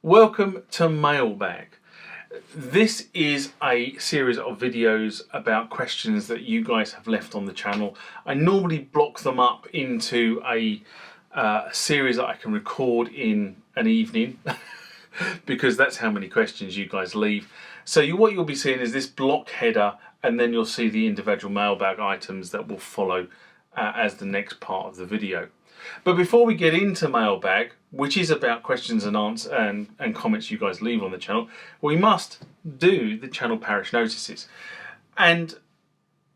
Welcome to Mailbag. This is a series of videos about questions that you guys have left on the channel. I normally block them up into a series that I can record in an evening because that's how many questions you guys leave. So what you'll be seeing is this block header, and then you'll see the individual mailbag items that will follow as the next part of the video. But before we get into mailbag, which is about questions and answers and comments you guys leave on the channel, we must do the channel parish notices. And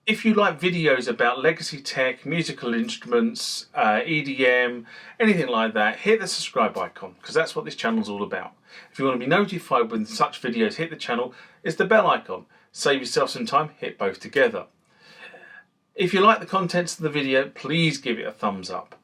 if you like videos about legacy tech, musical instruments, EDM, anything like that, hit the subscribe icon, because that's what this channel's all about. If you want to be notified when such videos hit the channel, it's the bell icon. Save yourself some time, hit both together. If you like the contents of the video, please give it a thumbs up.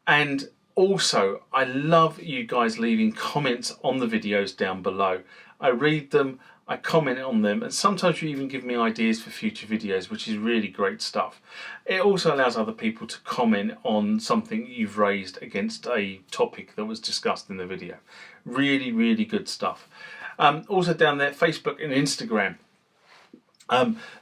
And also, I love you guys leaving comments on the videos down below. I read them, I comment on them, and sometimes you even give me ideas for future videos, which is really great stuff. It also allows other people to comment on something you've raised against a topic that was discussed in the video. Really, really good stuff. Also down there, Facebook and Instagram.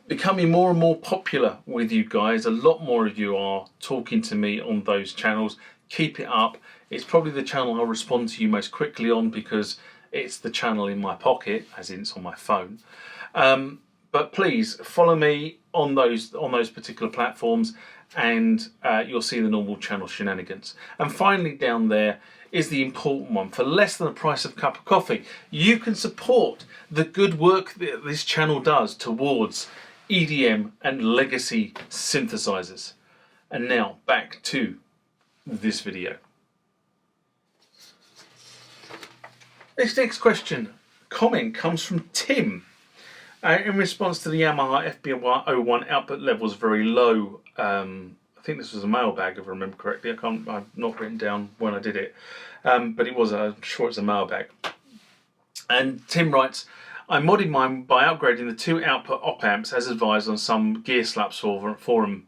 Becoming more and more popular with you guys. A lot more of you are talking to me on those channels. Keep it up. It's probably the channel I'll respond to you most quickly on, because it's the channel in my pocket, as in it's on my phone. But please follow me on those particular platforms, and you'll see the normal channel shenanigans. And finally, down there is the important one. For less than the price of a cup of coffee, you can support the good work that this channel does towards EDM and legacy synthesizers. And now back to this video. This next comment comes from Tim in response to the Yamaha FB-01 output levels very low. I think this was a mailbag, if I remember correctly. I've not written down when I did it, but it was. I'm sure it's a mailbag. And Tim writes, I modded mine by upgrading the 2 output op amps as advised on some Gear Slaps forum.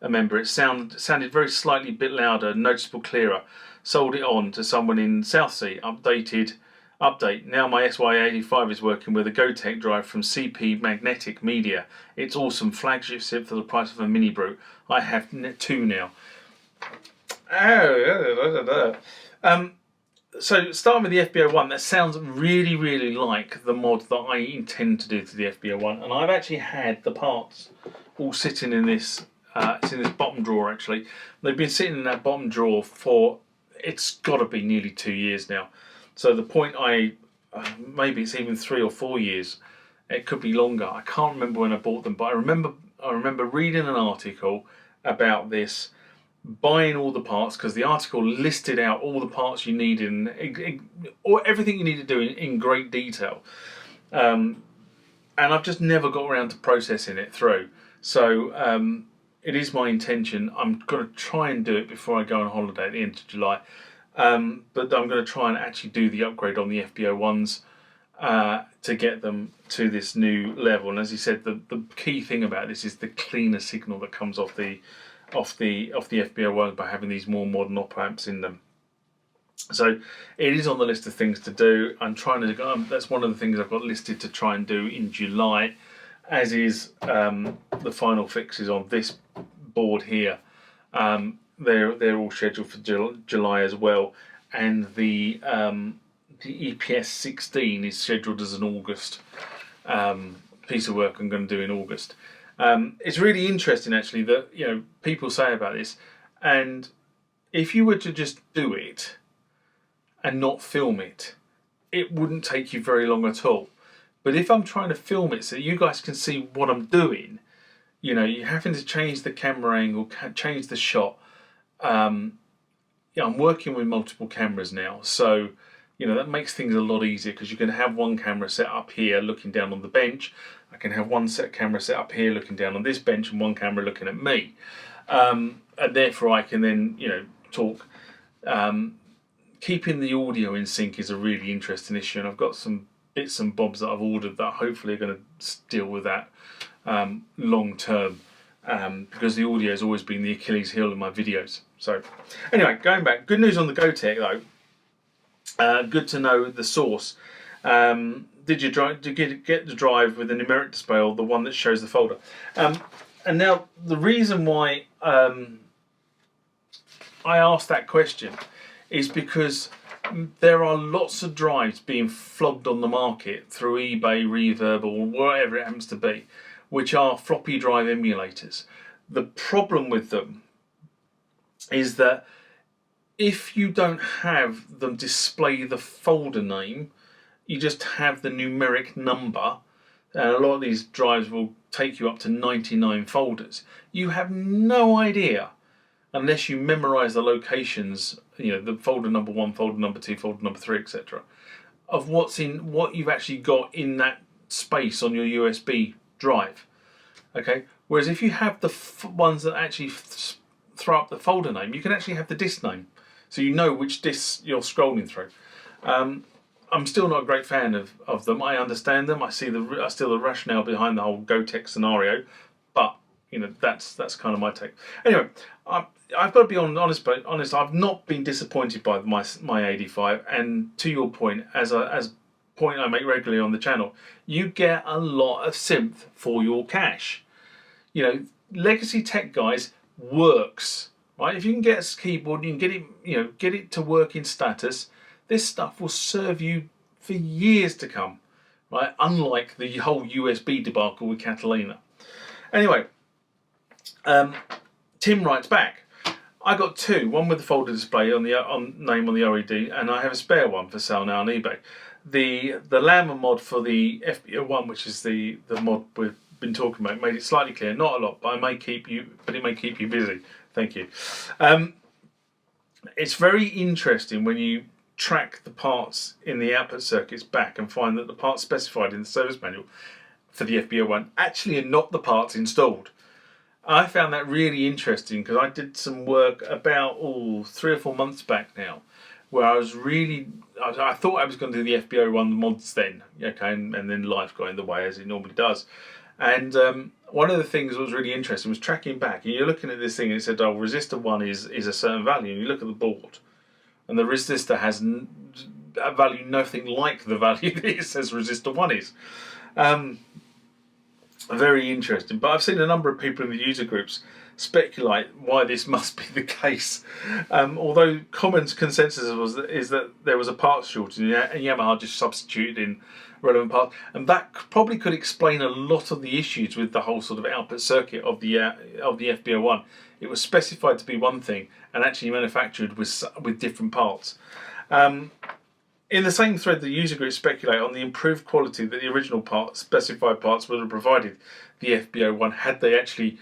Remember, it sounded very slightly bit louder, noticeable clearer. Sold it on to someone in Southsea. Update. Now my SY85 is working with a Gotek drive from CP Magnetic Media. It's awesome. Flagship SIP for the price of a mini brew. I have 2 now. So starting with the FB-01, that sounds really, really like the mod that I intend to do to the FB-01, and I've actually had the parts all sitting in this. It's in this bottom drawer actually. They've been sitting in that bottom drawer for, it's got to be nearly 2 years now. So the point maybe it's even 3 or 4 years. It could be longer. I can't remember when I bought them, but I remember reading an article about this, buying all the parts, because the article listed out all the parts you need or everything you need to do in great detail. And I've just never got around to processing it through. So it is my intention. I'm going to try and do it before I go on holiday at the end of July. But I'm going to try and actually do the upgrade on the FB-01s to get them to this new level. And as he said, the key thing about this is the cleaner signal that comes off the FB-01 by having these more modern op amps in them. So it is on the list of things to do. I'm trying to. That's one of the things I've got listed to try and do in July, as is the final fixes on this board here. They're all scheduled for July as well, and the EPS 16 is scheduled as an August piece of work I'm going to do in August. It's really interesting actually that people say about this, and if you were to just do it and not film it, it wouldn't take you very long at all. But if I'm trying to film it so you guys can see what I'm doing, you're having to change the camera angle, change the shot. I'm working with multiple cameras now, so that makes things a lot easier, because you can have one camera set up here looking down on the bench. I can have one camera set up here looking down on this bench, and one camera looking at me, and therefore I can then talk. Keeping the audio in sync is a really interesting issue, and I've got some bits and bobs that I've ordered that hopefully are going to deal with that long term, because the audio has always been the Achilles heel in my videos. So anyway, going back, good news on the Gotek though. Good to know the source. Did you get the drive with the numeric display or the one that shows the folder? And now the reason why I asked that question is because there are lots of drives being flogged on the market through eBay, Reverb, or whatever it happens to be, which are floppy drive emulators. The problem with them is that if you don't have them display the folder name, you just have the numeric number, and a lot of these drives will take you up to 99 folders. You have no idea, unless you memorize the locations, the folder number 1, folder number 2, folder number 3, etc., of what you've actually got in that space on your USB drive. Okay. Whereas if you have the ones that actually throw up the folder name, you can actually have the disk name, so you know which disks you're scrolling through. I'm still not a great fan of them. I understand them. I see the rationale behind the whole GoTech scenario, but that's kind of my take. Anyway, I've got to be honest. I've not been disappointed by my 85, and to your point, as point I make regularly on the channel, you get a lot of synth for your cash. Legacy Tech guys works, right? If you can get a keyboard, you can get it, get it to working status. This stuff will serve you for years to come, right? Unlike the whole USB debacle with Catalina. Anyway, Tim writes back. I got two, one with the folder display on name on the OED, and I have a spare one for sale now on eBay. The Llama mod for the FB-01, which is the mod we've been talking about, made it slightly clear. Not a lot, but it may keep you busy. Thank you. It's very interesting when you track the parts in the output circuits back and find that the parts specified in the service manual for the FB-01 actually are not the parts installed. I found that really interesting because I did some work about 3 or 4 months back now, where I thought I was going to do the FB-01 mods then, okay, and then life got in the way as it normally does. And one of the things that was really interesting was tracking back, and you're looking at this thing and it said, resistor 1 is a certain value, and you look at the board, and the resistor has a value nothing like the value that it says resistor 1 is. Very interesting. But I've seen a number of people in the user groups speculate why this must be the case. Although common consensus is that there was a parts shortage and Yamaha just substituted in relevant parts, and that probably could explain a lot of the issues with the whole sort of output circuit of the FB-01. It was specified to be one thing and actually manufactured with different parts. In the same thread, the user group speculate on the improved quality that the original specified parts would have provided the FB-01 had they actually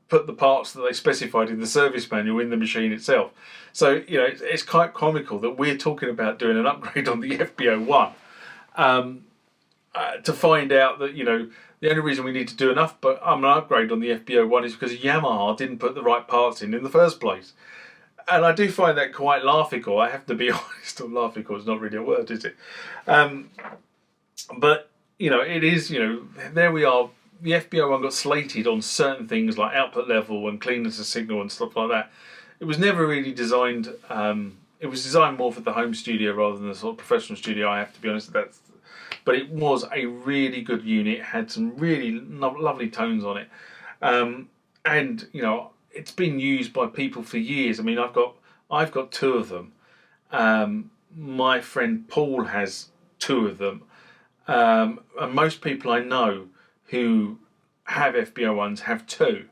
put the parts that they specified in the service manual in the machine itself. So, it's quite comical that we're talking about doing an upgrade on the FB-01 to find out that, the only reason we need to do an upgrade on the FB-01 is because Yamaha didn't put the right parts in the first place. And I do find that quite laughable. I have to be honest, laughable is not really a word, is it? But, it is, there we are. The FB-01 got slated on certain things like output level and cleanness of signal and stuff like that. It was never really designed, it was designed more for the home studio rather than the sort of professional studio, I have to be honest. But it was a really good unit, it had some really lovely tones on it. And, it's been used by people for years. I mean, I've got two of them. My friend Paul has two of them. And most people I know who have FB-01s have two.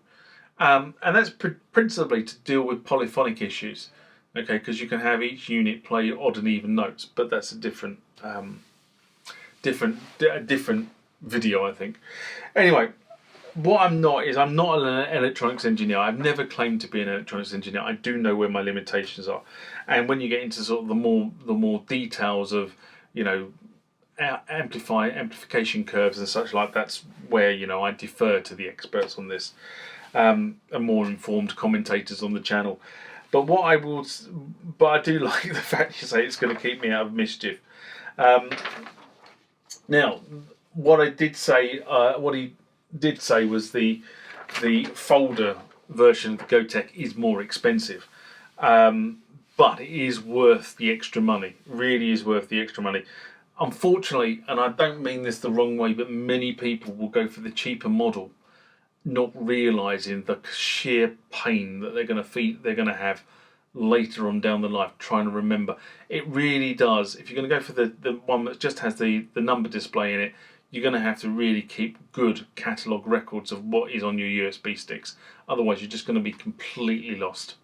And that's principally to deal with polyphonic issues. Okay, because you can have each unit play odd and even notes, but that's a different video, I think. Anyway, what I'm not an electronics engineer. I've never claimed to be an electronics engineer. I do know where my limitations are, and when you get into sort of the more details of amplification curves and such like, that's where I defer to the experts on this, and more informed commentators on the channel. But I do like the fact you say it's going to keep me out of mischief. Now, what he did say was the folder version of the GoTech is more expensive, but it is worth the extra money. It really is worth the extra money. Unfortunately, and I don't mean this the wrong way, but many people will go for the cheaper model, not realising the sheer pain that they're going to have later on down the line trying to remember. It really does. If you're going to go for the one that just has the number display in it, you're going to have to really keep good catalogue records of what is on your USB sticks. Otherwise, you're just going to be completely lost.